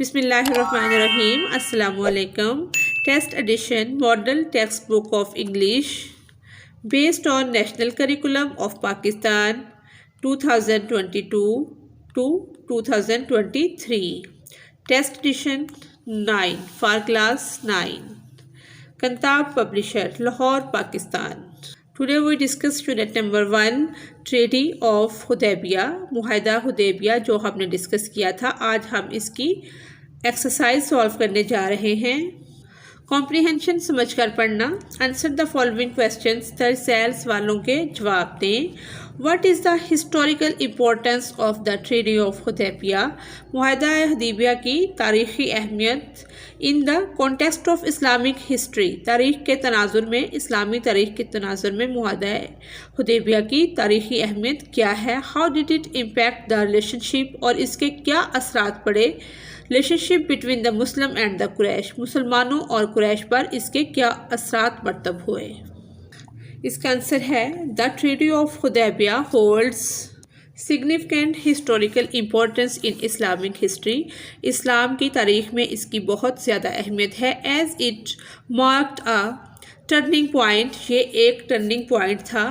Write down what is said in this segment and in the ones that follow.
بسم اللہ الرحمن الرحیم. السلام علیکم. Test edition model textbook of English based on National Curriculum of Pakistan 2022 to 2023. Test edition 9 for class 9. کنتاب publisher, Lahore, Pakistan. Today we discuss unit number 1 Treaty of Hudaybiyah, معاہدہ حدیبیہ جو ہم نے ڈسکس کیا تھا. آج ہم اس کی ایکسرسائز سالو کرنے جا رہے ہیں. کمپریہنشن سمجھ کر پڑھنا. آنسر دا فالوئنگ کویسچنس, ترسیل سوالوں کے جواب دیں. What is the historical importance of the Treaty of Hudaybiyah? معاہدہ حدیبیہ کی تاریخی اہمیت. In the context of Islamic history, تاریخ کے تناظر میں, اسلامی تاریخ کے تناظر میں معاہدہ حدیبیہ کی تاریخی اہمیت کیا ہے؟ How did it impact the relationship, اور اس کے کیا اثرات پڑے relationship between the Muslim and the Quraysh, مسلمانوں اور قریش پر اس کے کیا اثرات مرتب ہوئے؟ اس کا آنسر ہے The Treaty of Hudaybiyah holds significant historical importance in Islamic history. اسلام کی تاریخ میں اس کی بہت زیادہ اہمیت ہے. As it marked a turning point, یہ ایک ٹرننگ پوائنٹ تھا,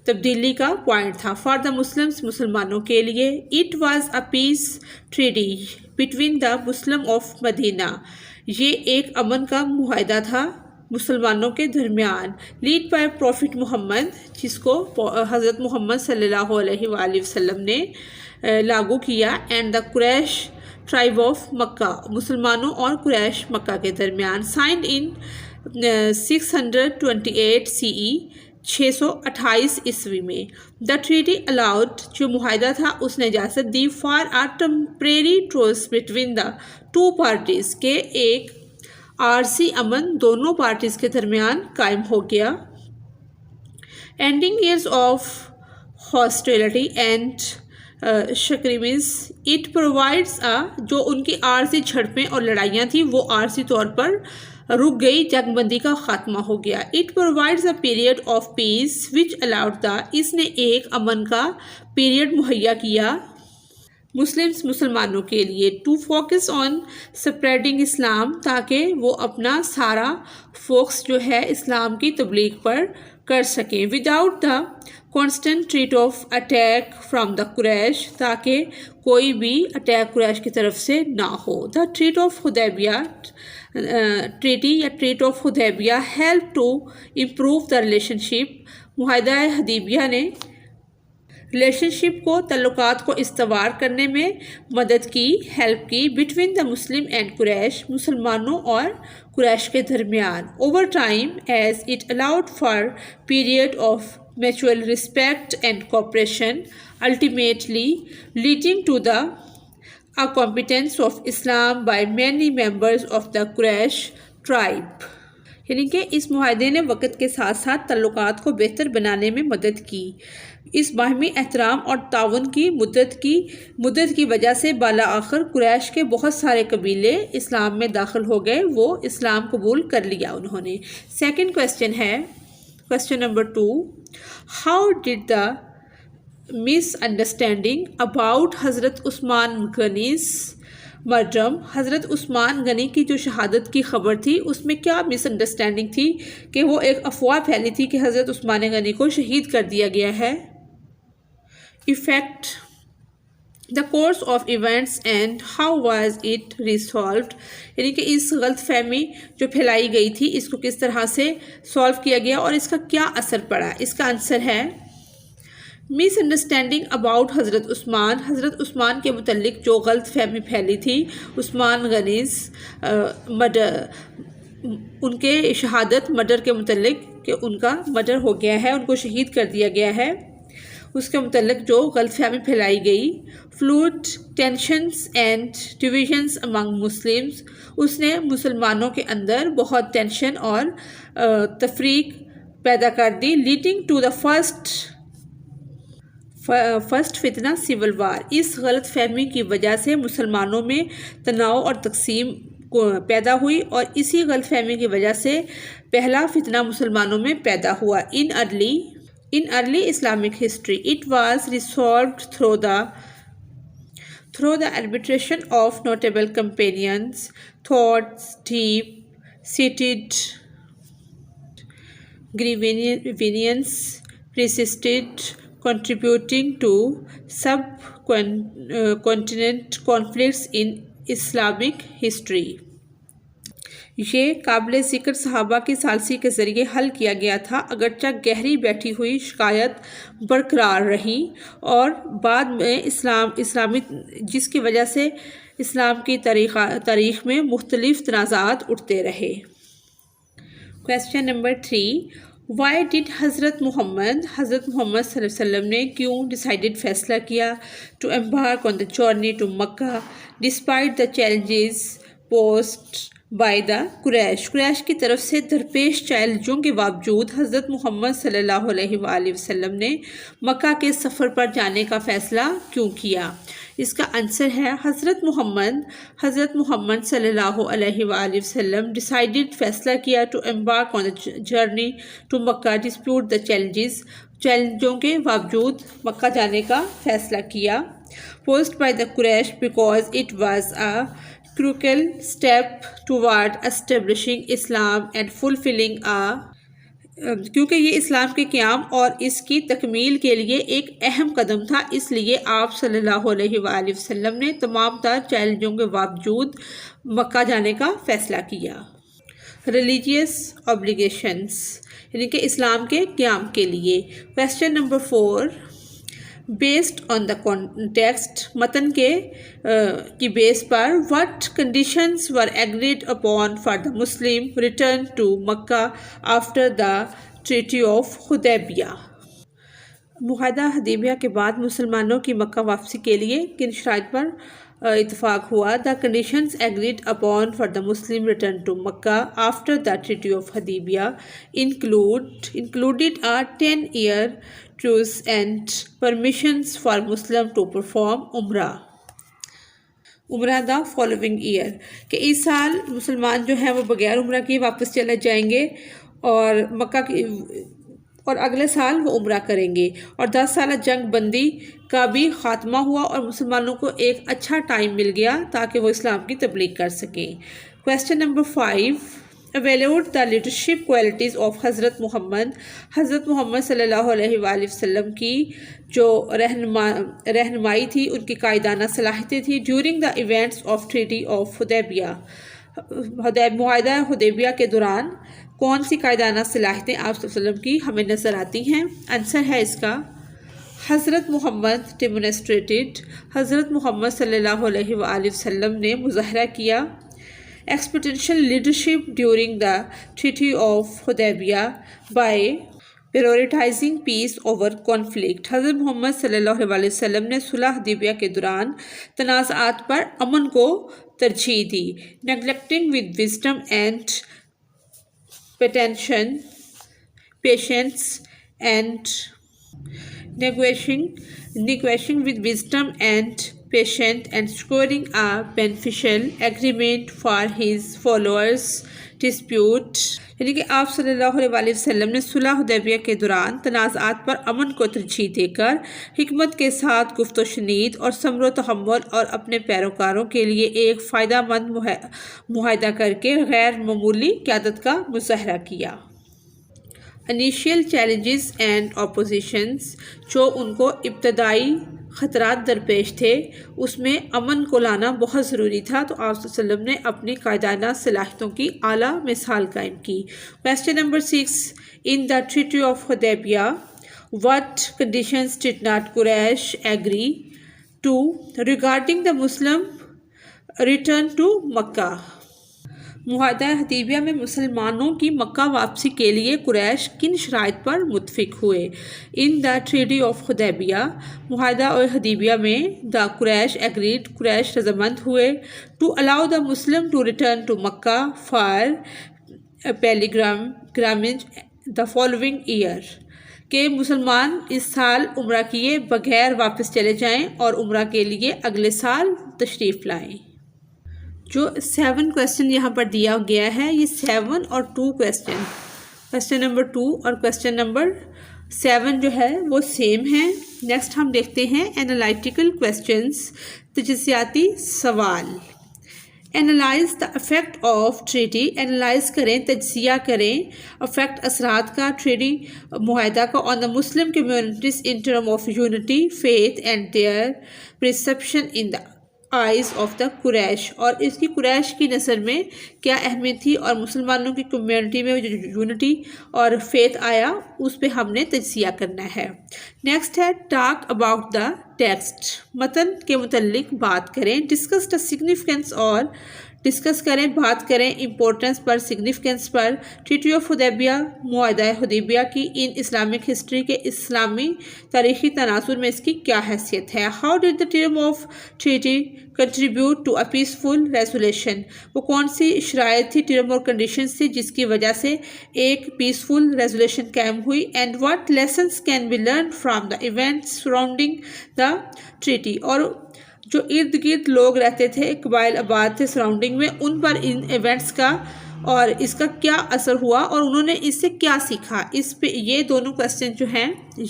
تبدیلی کا پوائنٹ تھا. For the Muslims, مسلمانوں کے لیے. It was a peace treaty between the Muslim of Medina. یہ ایک امن کا معاہدہ تھا مسلمانوں کے درمیان. لیڈ بائی پروفٹ محمد, جس کو حضرت محمد صلی اللہ علیہ وآلہ وسلم نے لاگو کیا. And the Quraysh tribe of Mecca, مسلمانوں اور قریش مکہ کے درمیان. سائنڈ ان 628 CE, 628 عیسوی میں. دا ٹریٹی الاؤڈ, جو معاہدہ تھا اس نے اجازت دی. For a temporary truce between the two parties, کے ایک عارضی امن دونوں پارٹیز کے درمیان قائم ہو گیا. Ending years of hostility and skirmishes, it provides جو ان کی عارضی جھڑپیں اور لڑائیاں تھیں وہ عارضی طور پر رک گئی, جنگ بندی کا خاتمہ ہو گیا. It provides a period of peace which allowed the, اس نے ایک امن کا پیریڈ مہیا کیا مسلمانوں کے لیے. ٹو فوکس آن سپریڈنگ اسلام, تاکہ وہ اپنا سارا فوکس جو ہے اسلام کی تبلیغ پر کر سکیں. Without the constant threat of attack from the Quraysh, تاکہ کوئی بھی اٹیک قریش کی طرف سے نہ ہو. The treaty of Hudaybiyyah, treaty یا treaty of Hudaybiyyah help to improve the relationship, معاہدہ حدیبیہ نے ریلیشن شپ کو, تعلقات کو استوار کرنے میں مدد کی, ہیلپ کی. بٹوین دا مسلم اینڈ قریش, مسلمانوں اور قریش کے درمیان. Over time as it allowed for period of mutual respect and cooperation, ultimately leading to the competence of Islam by many members of the Quraysh tribe. یعنی کہ اس معاہدے نے وقت کے ساتھ ساتھ تعلقات کو بہتر بنانے میں مدد کی. اس باہمی احترام اور تعاون کی مدت کی وجہ سے بالآخر قریش کے بہت سارے قبیلے اسلام میں داخل ہو گئے, وہ اسلام قبول کر لیا انہوں نے. سیکنڈ کویسچن ہے, question number 2, how did the miss understanding about حضرت عثمان غنی's مرڈرم, حضرت عثمان غنی کی جو شہادت کی خبر تھی اس میں کیا مس انڈرسٹینڈنگ تھی کہ وہ ایک افواہ پھیلی تھی کہ حضرت عثمان غنی کو شہید کر دیا گیا ہے. Effect the course of events and how was it resolved, یعنی کہ اس غلط فہمی جو پھیلائی گئی تھی اس کو کس طرح سے سالو کیا گیا اور اس کا کیا اثر پڑا. اس کا آنسر ہے مس انڈرسٹینڈنگ اباؤٹ حضرت عثمان, حضرت عثمان کے متعلق جو غلط فہمی پھیلی تھی عثمان غنی's مرڈر, ان کے شہادت مرڈر کے متعلق کہ ان کا مرڈر ہو گیا ہے, ان کو شہید کر دیا گیا ہے, اس کے متعلق جو غلط فہمی پھیلائی گئی. Fuelled tensions and divisions among Muslims, اس نے مسلمانوں کے اندر بہت ٹینشن اور تفریق پیدا کر دی. لیڈنگ ٹو دا فرسٹ فتنہ سول وار, اس غلط فہمی کی وجہ سے مسلمانوں میں تناؤ اور تقسیم پیدا ہوئی اور اسی غلط فہمی کی وجہ سے پہلا فتنہ مسلمانوں میں پیدا ہوا. In early Islamic history, it was resolved through the Through the arbitration of notable companions, thoughts deep-seated grievance persisted, contributing to subcontinent conflicts in Islamic history. یہ قابل ذکر صحابہ کی ثالثی کے ذریعے حل کیا گیا تھا، اگرچہ گہری بیٹھی ہوئی شکایت برقرار رہی اور بعد میں اسلامی جس کی وجہ سے اسلام کی تاریخ میں مختلف تنازعات اٹھتے رہے۔ Question number 3. Why did حضرت محمد صلی اللہ علیہ وسلم نے کیوں decided فیصلہ کیا to embark on the journey to Mecca despite the challenges posed by the قریش کی طرف سے درپیش چیلنجوں کے باوجود حضرت محمد صلی اللہ علیہ وآلہ وسلم نے مکہ کے سفر پر جانے کا فیصلہ کیوں کیا؟ اس کا آنسر ہے حضرت محمد صلی اللہ علیہ وآلہ وسلم decided فیصلہ کیا to embark on the journey to Mecca despite the چیلنجوں کے باوجود مکہ جانے کا فیصلہ کیا posed by the Quraysh because it was a crucial step toward establishing Islam and fulfilling کیونکہ یہ اسلام کے قیام اور اس کی تکمیل کے لیے ایک اہم قدم تھا، اس لیے آپ صلی اللہ علیہ وآلہ وسلم نے تمام تر چیلنجوں کے باوجود مکہ جانے کا فیصلہ کیا۔ ریلیجیس اوبلیگیشنز یعنی کہ اسلام کے قیام کے لیے۔ Question number 4. Based on the context متن کی بیس پر what conditions were agreed upon for the Muslim return to Mecca after the Treaty of Hudaybiyah؟ معاہدہ حدیبیہ کے بعد مسلمانوں کی مکہ واپسی کے لیے کن شرائط پر اتفاق ہوا؟ The conditions agreed upon for the Muslim return to Mecca after the Treaty of Hudaybiyah included a 10-year truce and permissions for Muslims to perform Umrah the following year کہ اس سال مسلمان جو ہیں وہ بغیر عمرہ کی واپس چلے جائیں گے اور مکہ کی اور اگلے سال وہ عمرہ کریں گے، اور 10 سالہ جنگ بندی کا بھی خاتمہ ہوا اور مسلمانوں کو ایک اچھا ٹائم مل گیا تاکہ وہ اسلام کی تبلیغ کر سکیں۔ Question number 5. Evaluate the leadership qualities of حضرت محمد صلی اللہ علیہ وآلہ وسلم کی جو رہنمائی تھی، ان کی قائدانہ صلاحیتیں تھی during the events of Treaty of Hudaybiyah معاہدہ حدیبیہ کے دوران کون سی قائدانہ صلاحیتیں آپ صلی اللہ علیہ وسلم کی ہمیں نظر آتی ہیں؟ آنسر ہے اس کا حضرت محمد demonstrated حضرت محمد صلی اللہ علیہ وآلہ وسلم نے مظاہرہ کیا experiential leadership during the Treaty of Hudaybiyah by prioritizing peace over conflict حضرت محمد صلی اللہ علیہ وسلم نے صلح حدیبیہ کے دوران تنازعات پر امن کو ترجیح دی neglecting with wisdom and patience and negotiating with wisdom and patience and securing a beneficial agreement for his followers dispute یعنی کہ آپ صلی اللہ علیہ وسلم نے صلح حدیبیہ کے دوران تنازعات پر امن کو ترجیح دے کر حکمت کے ساتھ گفت و شنید اور صبر و تحمل اور اپنے پیروکاروں کے لیے ایک فائدہ مند معاہدہ کر کے غیر معمولی قیادت کا مظاہرہ کیا۔ انیشیل چیلنجز اینڈ اپوزیشنز جو ان کو ابتدائی خطرات درپیش تھے اس میں امن کو لانا بہت ضروری تھا، تو آپ صلی اللہ علیہ وسلم نے اپنی قائدانہ صلاحیتوں کی اعلیٰ مثال قائم کی۔ Question number 6. In the Treaty of Hudaybiyah what conditions did not Quraysh agree to regarding the Muslim return to Mecca؟ معاہدہ حدیبیہ میں مسلمانوں کی مکہ واپسی کے لیے قریش کن شرائط پر متفق ہوئے؟ ان دا ٹریٹی آف حدیبیہ معاہدہ حدیبیہ میں دا قریش ایگریڈ قریش رضامند ہوئے to allow the Muslim to return to Mecca for pilgrimage the following year کہ مسلمان اس سال عمرہ کیے بغیر واپس چلے جائیں اور عمرہ کے لیے اگلے سال تشریف لائیں۔ جو 7 کویسچن یہاں پر دیا گیا ہے یہ 7 اور 2 کویسچن نمبر 2 اور کویسچن نمبر 7 جو ہے وہ سیم ہیں۔ نیکسٹ ہم دیکھتے ہیں انالائٹیکل کویسچنس، تجزیاتی سوال۔ Analyse the effect of treaty, analyse کریں، تجزیہ کریں افیکٹ اثرات کا ٹریٹی معاہدہ کا on the Muslim communities in term of unity, faith and their perception in the eyes of the Quraysh, اور اس کی قریش کی نظر میں کیا اہمیت تھی، اور مسلمانوں کی کمیونٹی میں جو یونٹی اور فیتھ آیا اس پہ ہم نے تجزیہ کرنا ہے۔ نیکسٹ ہے ٹاک اباؤٹ دا ٹیکسٹ، متن کے متعلق بات کریں۔ ڈسکس دا سگنیفیکینس، اور ڈسکس کریں، بات کریں امپورٹنس پر، سگنیفیکینس پر۔ ٹریٹی آف حدیبیہ، معاہدہ حدیبیہ کی ان اسلامک ہسٹری کے اسلامی تاریخی تناظر میں اس کی کیا حیثیت ہے۔ How did the term of treaty contribute to a peaceful resolution, وہ کون سی شرائط تھی، ٹرم اور کنڈیشنز تھی جس کی وجہ سے ایک پیسفل ریزولیشن قائم ہوئی۔ And what lessons can be learn from the events surrounding the treaty, اور جو ارد گرد لوگ رہتے تھے، قبائل آباد تھے سراؤنڈنگ میں، ان پر ان ایونٹس کا اور اس کا کیا اثر ہوا اور انہوں نے اس سے کیا سیکھا۔ اس پہ یہ دونوں کویسچن جو ہیں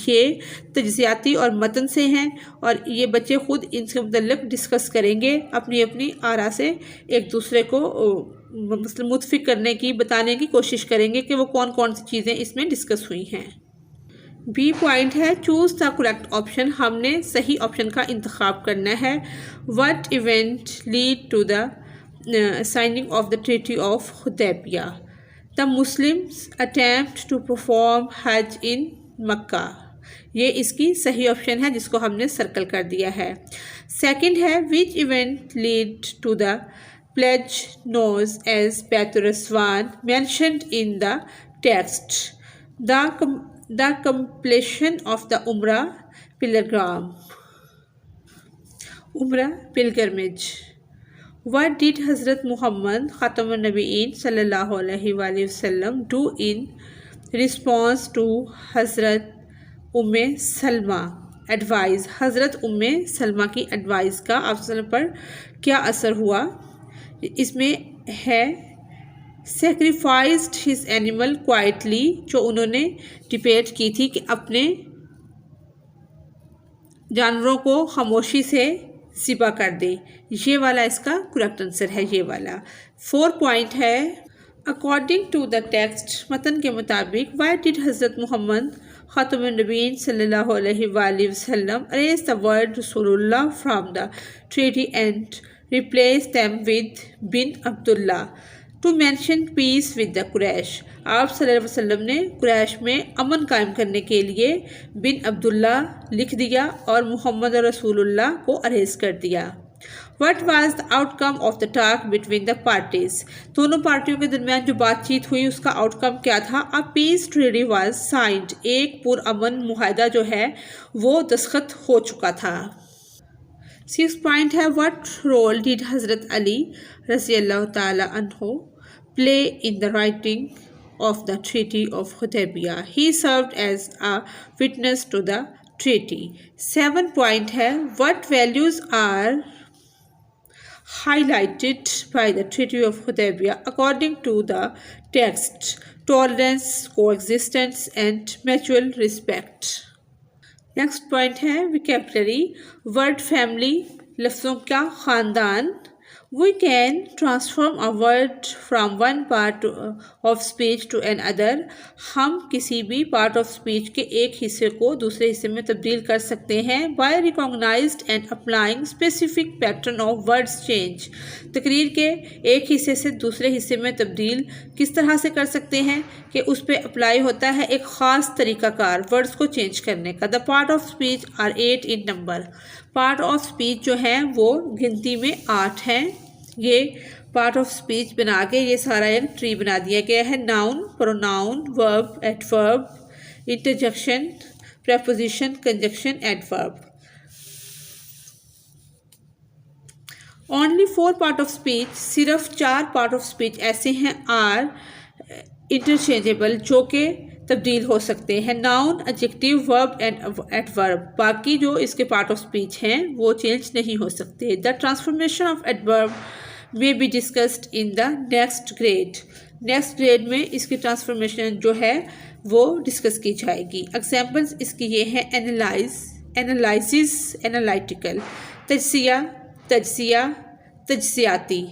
یہ تجزیاتی اور متن سے ہیں، اور یہ بچے خود ان سے متعلق ڈسکس کریں گے، اپنی اپنی آرا سے ایک دوسرے کو متفق کرنے کی، بتانے کی کوشش کریں گے کہ وہ کون کون سی چیزیں اس میں ڈسکس ہوئی ہیں۔ بی پوائنٹ ہے چوز دا کریکٹ آپشن، ہم نے صحیح آپشن کا انتخاب کرنا ہے۔ What event led to the signing of the treaty of Hudaybiyyah? The Muslims attempt to perform Hajj in Mecca, یہ اس کی صحیح آپشن ہے جس کو ہم نے سرکل کر دیا ہے۔ سیکنڈ ہے which event led to the pledge known as Bayat al Ridwan mentioned in the text? The completion of the Umrah pilgrimage. What did Hazrat Muhammad Khatam al-Nabiyin sallallahu alaihi wasallam do in response to Hazrat Salma advice؟ حضرت سلمہ کی advise کا آپ صلی اللہ علیہ وسلم پر کیا اثر ہوا؟ اس میں ہے sacrificed his animal quietly، جو انہوں نے ڈبیٹ کی تھی کہ اپنے جانوروں کو خاموشی سے ذبح کر دے، یہ والا اس کا کریکٹ آنسر ہے، یہ والا۔ 4 پوائنٹ ہے اکارڈنگ ٹو دا ٹیکسٹ، متن کے مطابق وائی ڈڈ حضرت محمد خاتم النبیین صلی اللہ علیہ وآلہ وسلم erase the word رسول اللہ from the treaty and replace them with bin Abdullah to mention peace with the قریش؟ آپ صلی اللہ علیہ وسلم نے قریش میں امن قائم کرنے کے لیے بن عبداللہ لکھ دیا اور محمد رسول اللہ کو اریز کر دیا۔ What was the outcome of the talk between the parties؟ دونوں پارٹیوں کے درمیان جو بات چیت ہوئی اس کا آؤٹ کم کیا تھا؟ A peace treaty was signed، ایک پرامن معاہدہ جو ہے وہ دستخط ہو چکا تھا۔ 6 پوائنٹ ہے what role did حضرت علی رضی اللہ تعالی عنہ play in the writing of the Treaty of Hudaybiyah؟ He served as a witness to the treaty۔ 7 point ہے what values are highlighted by the Treaty of Hudaybiyah according to the text؟ tolerance، coexistence and mutual respect۔ Next point ہے vocabulary، word family، لفظوں کا خاندان۔ We can transform a word from one part of speech to another۔ ہم کسی بھی part of speech کے ایک حصے کو دوسرے حصے میں تبدیل کر سکتے ہیں۔ by recognized and applying specific pattern of words change۔ تقریر کے ایک حصے سے دوسرے حصے میں تبدیل کس طرح سے کر سکتے ہیں کہ اس پہ اپلائی ہوتا ہے ایک خاص طریقہ کار ورڈز کو چینج کرنے کا۔ the part of speech are 8 in number۔ Part of speech جو ہیں وہ گنتی میں 8 ہیں۔ یہ پارٹ آف اسپیچ بنا کے یہ سارا ایک ٹری بنا دیا گیا ہے۔ Noun, pronoun, verb, adverb, interjection, preposition, conjunction, adverb. Only 4 part of speech, صرف 4 پارٹ آف اسپیچ ایسے ہیں آر انٹرچینجیبل جو کہ تبدیل ہو سکتے ہیں۔ ناؤن، ایڈجیکٹیو، ورب اینڈ ایڈورب۔ باقی جو اس کے پارٹ آف اسپیچ ہیں وہ چینج نہیں ہو سکتے۔ The transformation of adverb may be discussed in the next grade۔ Next grade میں اس کی ٹرانسفارمیشن جو ہے وہ ڈسکس کی جائے گی. ایگزامپلس اس کی یہ ہیں انالائسس انالائٹیکل، تجزیہ تجزیہ تجزیاتی.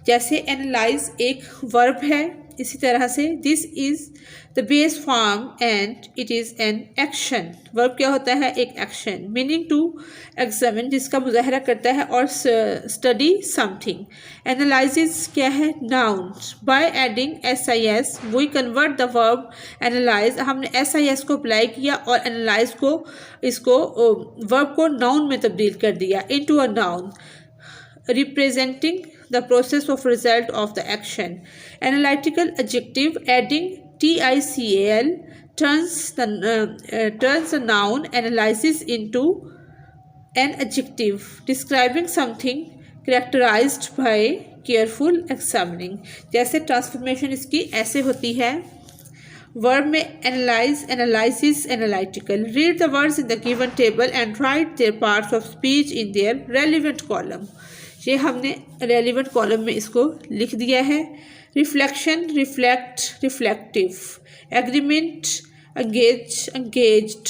جیسے انالائز ایک ورب ہے، اسی طرح سے this is the base form and it is an action. Verb کیا ہوتا ہے؟ ایک ایکشن. میننگ ٹو ایگزامن، جس کا مظاہرہ کرتا ہے، اور اسٹڈی سم تھنگ. اینالائزز کیا ہے؟ Noun. By adding S I S we convert the verb analyse. ہم نے ایس آئی ایس کو اپلائی کیا اور اینالائز کو ورب کو ناؤن میں تبدیل کر دیا، into a noun representing the process of result of the action. Analytical adjective adding TICAL turns the noun analysis into an adjective describing something characterized by careful examining. جیسے ٹرانسفارمیشن اس کی ایسے ہوتی ہے. ورب میں analyze, analysis, analytical. Read the words in the given table and write their parts of speech in their relevant column. یہ ہم نے ریلیونٹ کالم میں اس کو لکھ دیا ہے. Reflection reflect reflective. Agreement engage engaged.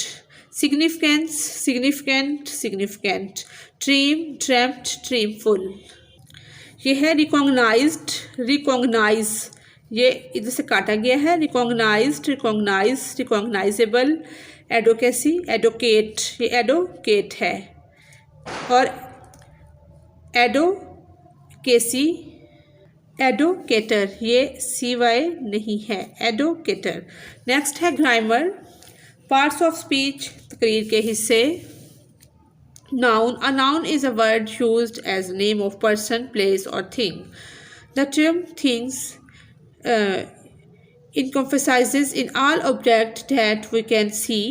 Significance significant significant. Dream dreamt dreamful. یہ ہے ریکوگنائزڈ ریکوگنائز، یہ ادھر سے کاٹا گیا ہے. Recognised recognise recognisable. Advocacy advocate, یہ ایڈوکیٹ ہے. اور ایڈوکیسی ایڈوکیٹر، یہ سی وائی نہیں ہے، ایڈوکیٹر. نیکسٹ ہے گرامر. پارٹس آف اسپیچ، تقریر کے حصے. Noun. A noun is a word used as a name of person, place or thing. The term things encompasses in all objects that we can see.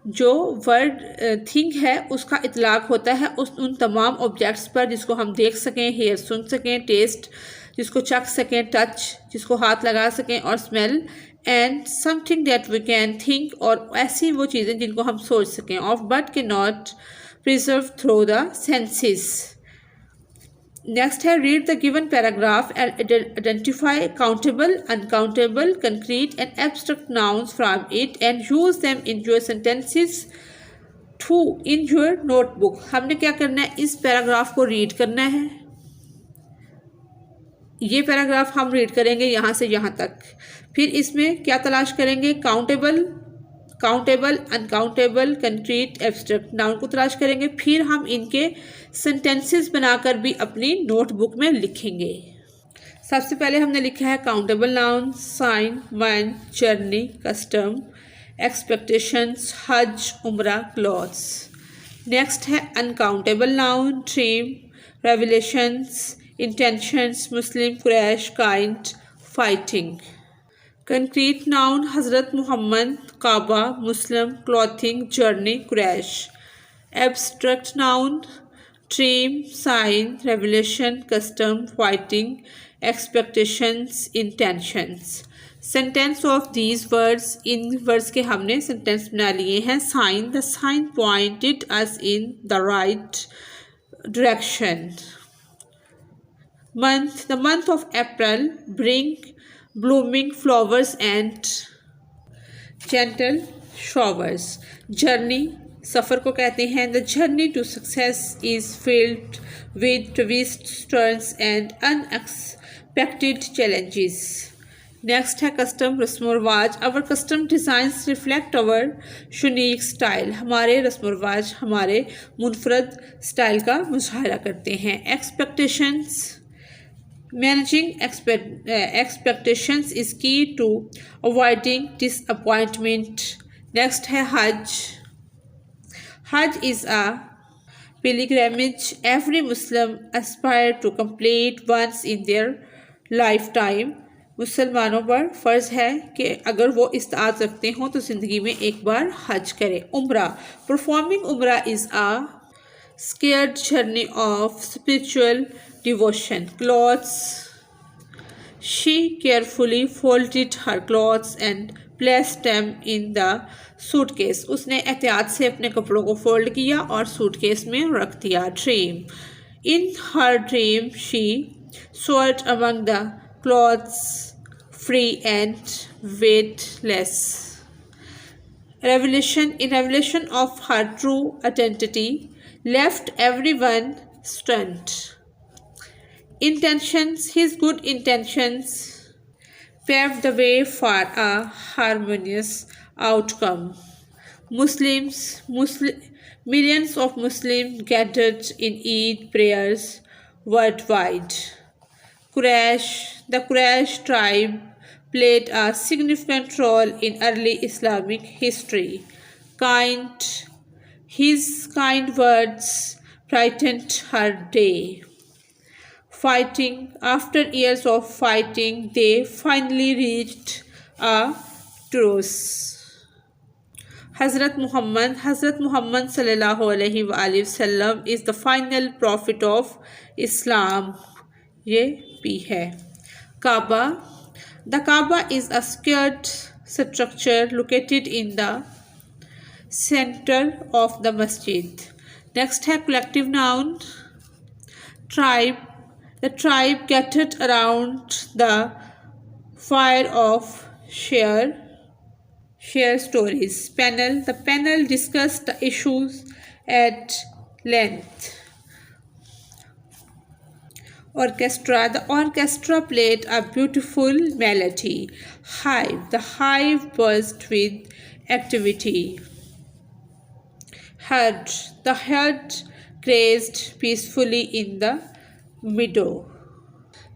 جو word thing ہے اس کا اطلاق ہوتا ہے ان تمام آبجیکٹس پر جس کو ہم دیکھ سکیں، ہیئر سن سکیں، ٹیسٹ جس کو چکھ سکیں، ٹچ جس کو ہاتھ لگا سکیں، اور smell. And something that we can think, اور ایسی وہ چیزیں جن کو ہم سوچ سکیں. Of but cannot preserve through the senses. Next ہے read the given paragraph and identify countable uncountable concrete and abstract nouns from it and use them in your sentences to in your notebook. ہم نے کیا کرنا ہے؟ اس paragraph کو red کرنا ہے. یہ پیراگراف ہم ریڈ کریں گے یہاں سے یہاں تک. پھر اس میں کیا تلاش کریں گے؟ Countable countable uncountable concrete abstract noun کو تلاش کریں گے. پھر ہم ان کے سینٹینسز بنا کر بھی اپنی نوٹ بک میں لکھیں گے. سب سے پہلے ہم نے لکھا ہے countable noun: sign, win, journey, custom, expectations, Hajj, Umrah, clothes. Next ہے uncountable noun: dream, revelations, intentions, Muslim, Quraysh, kind, fighting. Concrete noun: Hazrat Muhammad, Kaaba, Muslim, clothing, journey, Quraysh. Abstract noun: dream, sign, revelation, custom, fighting, expectations, intentions. Sentence of these words, ان words کے ہم نے sentence بنا لیے ہیں. Sign: the sign pointed us in the right direction. Month: the month of April bring blooming flowers and gentle showers. Journey: سفر کو کہتے ہیں. The journey to success is filled with twists, turns and unexpected challenges. Next ہے custom، رسم و رواج. Our custom designs reflect our unique style. ہمارے رسم و رواج ہمارے منفرد اسٹائل کا مظاہرہ کرتے ہیں. Expectations: managing expectations is key to avoiding disappointment. Next ہے حج. Hajj is a pilgrimage every Muslim aspires to complete once in their lifetime. مسلمانوں پر فرض ہے کہ اگر وہ استطاعت رکھتے ہوں تو زندگی میں ایک بار حج کرے. عمرہ: performing عمرہ is a sacred journey of spiritual devotion. Clothes: she carefully folded her clothes and placed them in the suitcase. اس نے احتیاط سے اپنے کپڑوں کو فولڈ کیا اور سوٹ کیس میں رکھ دیا. Dream: in her dream she soared among the clouds, free and weightless. revelation of her true identity left everyone stunned. His good intentions paved the way for a harmonious outcome. Millions of Muslims gathered in Eid prayers worldwide. The Quraysh tribe played a significant role in early Islamic history. His kind words brightened her day. After years of fighting, they finally reached a truce. Hazrat Muhammad sallallahu alaihi wasallam is the final prophet of Islam. یہ بھی ہے. The Kaaba is a sacred structure located in the center of the masjid. Next ہے collective noun. The tribe gathered around the fire of share stories. The panel discussed the issues at length. The orchestra played a beautiful melody. The hive buzzed with activity. The herd grazed peacefully in the meadow.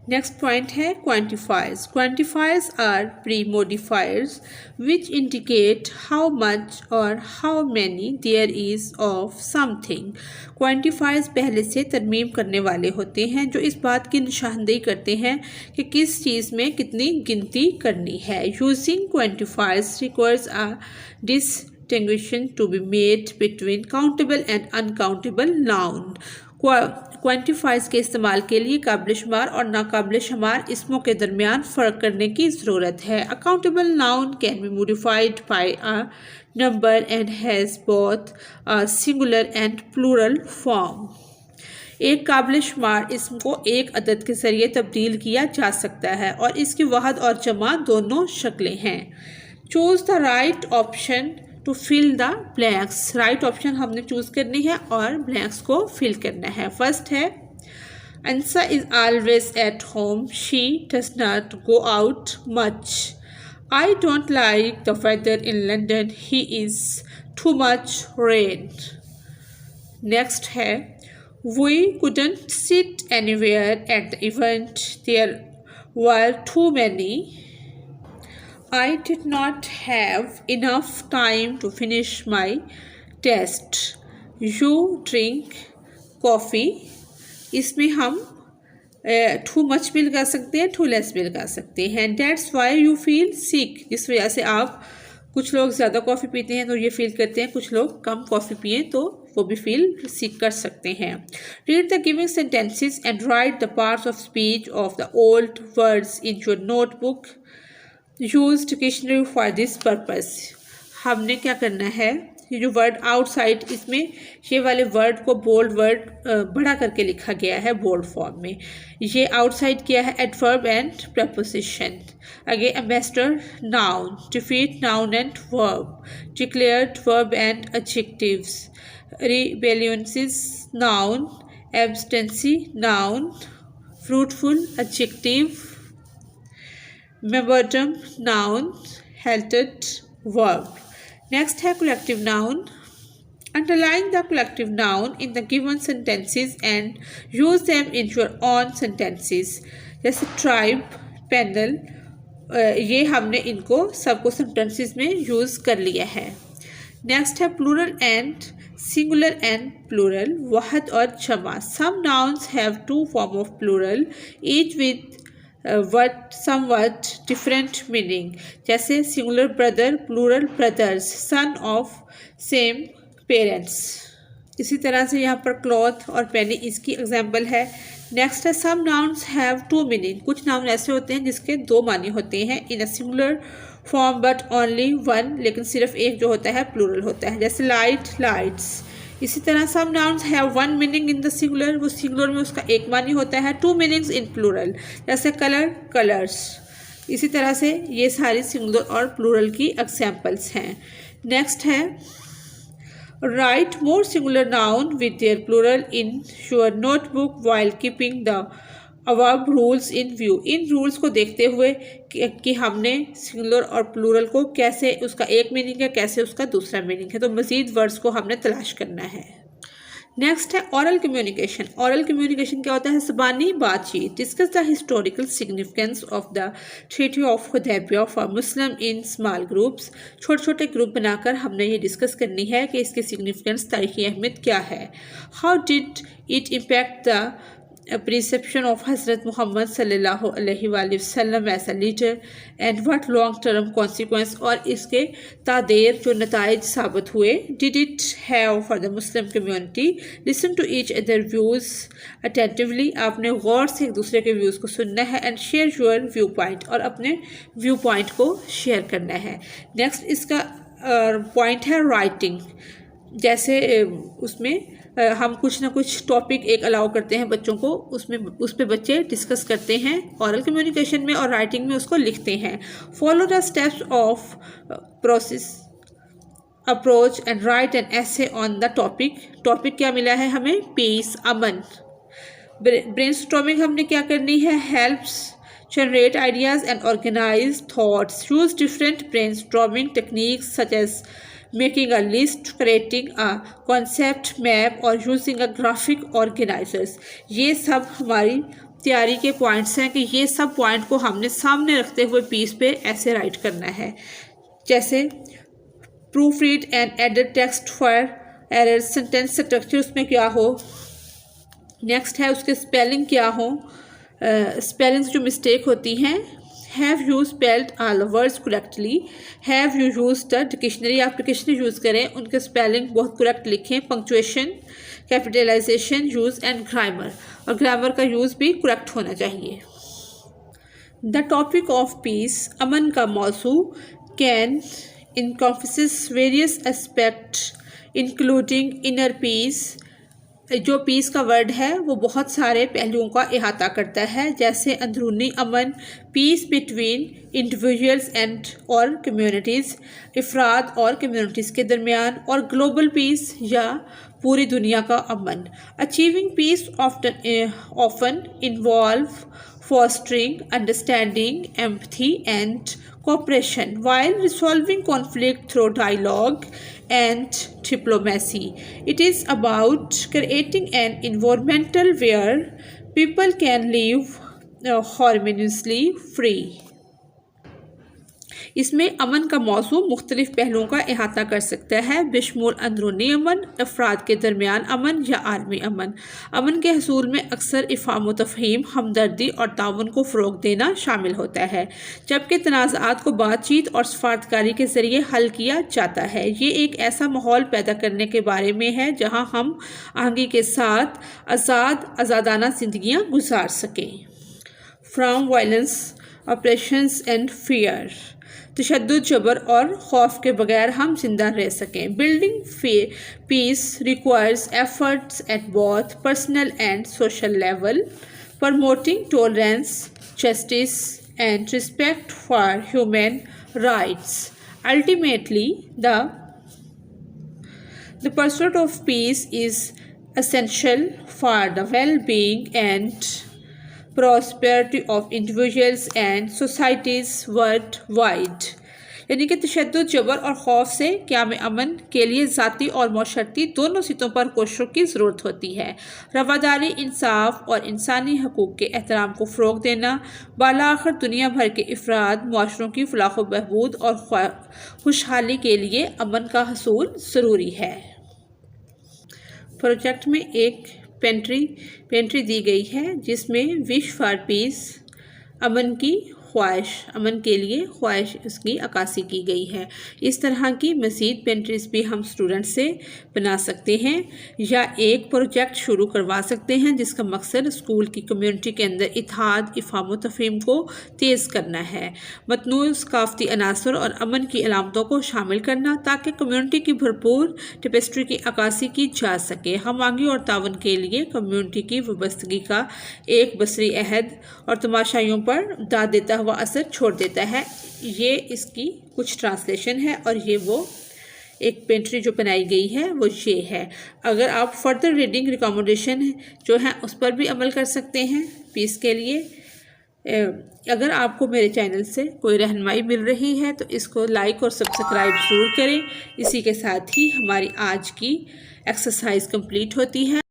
Next point ہے quantifiers. Quantifiers are pre-modifiers which indicate how much or how many there is of something. Quantifiers پہلے سے ترمیم کرنے والے ہوتے ہیں جو اس بات کی نشاندہی کرتے ہیں کہ کس چیز میں کتنی گنتی کرنی ہے. Using quantifiers requires a distinction to be made between countable and uncountable noun. Quantifies کے استعمال کے لیے قابل شمار اور ناقابل شمار اسموں کے درمیان فرق کرنے کی ضرورت ہے. A countable noun can be modified by a number and has both a singular and plural form. ایک قابل شمار اسم کو ایک عدد کے ذریعے تبدیل کیا جا سکتا ہے اور اس کی واحد اور جمع دونوں شکلیں ہیں. Choose the right option to fill the blanks. Right option ہم نے چوز کرنی ہے اور blanks کو fill کرنا ہے. First ہے Ansa is always at home. She does not go out much. I don't like the weather in London. He is too much rain. Next ہے We couldn't sit anywhere at the event. There were too many. I did not have enough time to finish my test. You drink coffee. اس میں ہم too much بھی لگا سکتے ہیں, too less بھی لگا سکتے ہیں. That's why you feel sick. جس وجہ سے آپ کچھ لوگ زیادہ کافی پیتے ہیں تو یہ فیل کرتے ہیں, کچھ لوگ کم کافی پئیں تو وہ بھی فیل سیک کر سکتے ہیں. Read the given sentences and write the parts of speech of the old words in your notebook. Use dictionary for this purpose. ہم نے کیا کرنا ہے, یہ جو ورڈ آؤٹ سائڈ, اس میں یہ والے ورڈ کو بولڈ ورڈ بڑا کر کے لکھا گیا ہے بولڈ فارم میں. یہ آؤٹ سائڈ کیا ہے ایڈورب اینڈ پریپوزیشن. آگے ambassador noun, defeat noun and verb, declared verb and adjectives, rebellions noun, abstinence noun, fruitful adjective, memorandum noun, halted verb. Next ہے collective noun. Underline the collective noun in the given sentences and use them in your own sentences. جیسے tribe, panel, یہ ہم نے ان کو سب کو sentences میں use کر لیا ہے. Next ہے plural and singular and plural, واحد اور جمع. Some nouns have two forms of plural, each with somewhat different meaning. جیسے singular brother, plural brothers, son of same parents. اسی طرح سے یہاں پر cloth اور penny اس کی example ہے. Next ہے some nouns have two meaning. کچھ ناؤن ایسے ہوتے ہیں جس کے دو معنی ہوتے ہیں in a singular form but only one, لیکن صرف ایک جو ہوتا ہے plural ہوتا ہے. جیسے light, lights. اسی طرح some nouns have one meaning in the singular, وہ singular میں اس کا ایک معنی ہوتا ہے, two meanings in plural. جیسے color, colors. اسی طرح سے یہ ساری singular اور plural کی examples ہیں. نیکسٹ ہے write more singular noun with their plural in your notebook while keeping the above rules in view. ان رولز کو دیکھتے ہوئے کہ ہم نے سنگولر اور پلورل کو کیسے اس کا ایک میننگ ہے کیسے اس کا دوسرا میننگ ہے، تو مزید ورڈز کو ہم نے تلاش کرنا ہے۔ نیکسٹ ہے اورل کمیونیکیشن۔ اورل کمیونیکیشن کیا ہوتا ہے؟ زبانی بات چیت۔ Discuss the historical significance of the treaty of Hudaybiyyah for Muslim in small groups. چھوٹے چھوٹے گروپ بنا کر ہم نے یہ ڈسکس کرنی ہے کہ اس کی سگنیفیکینس، تاریخی اہمیت کیا ہے۔ How did it impact the perception of حضرت محمد صلی اللہ علیہ وآلہ وسلم as a leader and what long term consequence، اور اس کے تادیر جو نتائج ثابت ہوئے۔ did it have for the Muslim community، listen to each other views attentively، آپ نے غور سے ایک دوسرے کے ویوز کو سننا ہے and share your view point، اور اپنے ویو پوائنٹ کو شیئر کرنا ہے۔ نیکسٹ اس کا پوائنٹ ہے رائٹنگ۔ جیسے اس میں ہم کچھ نہ کچھ ٹاپک ایک الاؤ کرتے ہیں بچوں کو، اس پہ بچے ڈسکس کرتے ہیں اورل کمیونیکیشن میں اور رائٹنگ میں اس کو لکھتے ہیں۔ Follow the steps of process approach and write an essay on the topic. Topic کیا ملا ہے ہمیں؟ پیس، امن۔ برین اسٹارمنگ ہم نے کیا کرنی ہے؟ Helps generate ideas and organize thoughts. Use different brainstorming techniques such as making a list, creating a concept map or using a graphic organizers. یہ سب ہماری تیاری کے پوائنٹس ہیں کہ یہ سب پوائنٹ کو ہم نے سامنے رکھتے ہوئے پیس پہ ایسے رائٹ کرنا ہے۔ جیسے proofread and edit text for error, sentence structure اس میں کیا ہو۔ نیکسٹ ہے اس کے اسپیلنگ کیا ہو، اسپیلنگس جو مسٹیک ہوتی ہیں۔ Have you spelled all words correctly, have you use the dictionary, آپ ڈکشنری یوز کریں، ان کے اسپیلنگ بہت کریکٹ لکھیں۔ پنکچویشن، کیپیٹلائزیشن یوز اینڈ گرامر، اور گرامر کا یوز بھی کریکٹ ہونا چاہیے۔ دا ٹاپک آف پیس، امن کا موضوع، can encompasses various aspects including inner peace۔ جو پیس کا ورڈ ہے وہ بہت سارے پہلوؤں کا احاطہ کرتا ہے، جیسے اندرونی امن، پیس بٹوین انڈیویژلز اینڈ اور کمیونٹیز، افراد اور کمیونٹیز کے درمیان، اور گلوبل پیس یا پوری دنیا کا امن۔ Achieving piece often involve fostering understanding, empathy and cooperation while resolving conflict through dialogue and diplomacy. It is about creating an environment where people can live harmoniously free. اس میں امن کا موضوع مختلف پہلوؤں کا احاطہ کر سکتا ہے، بشمول اندرونی امن، افراد کے درمیان امن یا عالمی امن۔ امن کے حصول میں اکثر افہام و تفہیم، ہمدردی اور تعاون کو فروغ دینا شامل ہوتا ہے، جبکہ تنازعات کو بات چیت اور سفارتکاری کے ذریعے حل کیا جاتا ہے۔ یہ ایک ایسا ماحول پیدا کرنے کے بارے میں ہے جہاں ہم آہنگی کے ساتھ آزادانہ زندگیاں گزار سکیں۔ From violence, operations and fear, تشدد، جبر اور خوف کے بغیر ہم زندہ رہ سکیں۔ Building peace requires efforts at both personal and social level, promoting tolerance, justice and respect for human rights. Ultimately the pursuit of peace is essential for the well-being and prosperity of individuals and societies worldwide۔ یعنی کہ تشدد، جبر اور خوف سے قیام امن کے لیے ذاتی اور معاشرتی دونوں سطحوں پر کوششوں کی ضرورت ہوتی ہے۔ رواداری، انصاف اور انسانی حقوق کے احترام کو فروغ دینا، بالآخر دنیا بھر کے افراد، معاشروں کی فلاح و بہبود اور خوشحالی کے لیے امن کا حصول ضروری ہے۔ پروجیکٹ میں ایک پینٹری دی گئی ہے جس میں وش فار پیس، امن کی خواہش، امن کے لیے خواہش، اس کی عکاسی کی گئی ہے۔ اس طرح کی مزید پینٹریز بھی ہم اسٹوڈنٹ سے بنا سکتے ہیں یا ایک پروجیکٹ شروع کروا سکتے ہیں جس کا مقصد اسکول کی کمیونٹی کے اندر اتحاد، افہام و تفہیم کو تیز کرنا ہے، متنوع ثقافتی عناصر اور امن کی علامتوں کو شامل کرنا تاکہ کمیونٹی کی بھرپور ٹیپسٹری کی عکاسی کی جا سکے۔ ہم آہنگی اور تعاون کے لیے کمیونٹی کی وابستگی کا ایک بصری عہد اور تماشائیوں پر داد دیتا ہوا اثر چھوڑ دیتا ہے۔ یہ اس کی کچھ ٹرانسلیشن ہے اور یہ وہ ایک پینٹری جو بنائی گئی ہے وہ یہ ہے۔ اگر آپ فردر ریڈنگ ریکمنڈیشن جو ہیں اس پر بھی عمل کر سکتے ہیں پیس کے لیے۔ اگر آپ کو میرے چینل سے کوئی رہنمائی مل رہی ہے تو اس کو لائک اور سبسکرائب ضرور کریں۔ اسی کے ساتھ ہی ہماری آج کی ایکسرسائز کمپلیٹ ہوتی ہے۔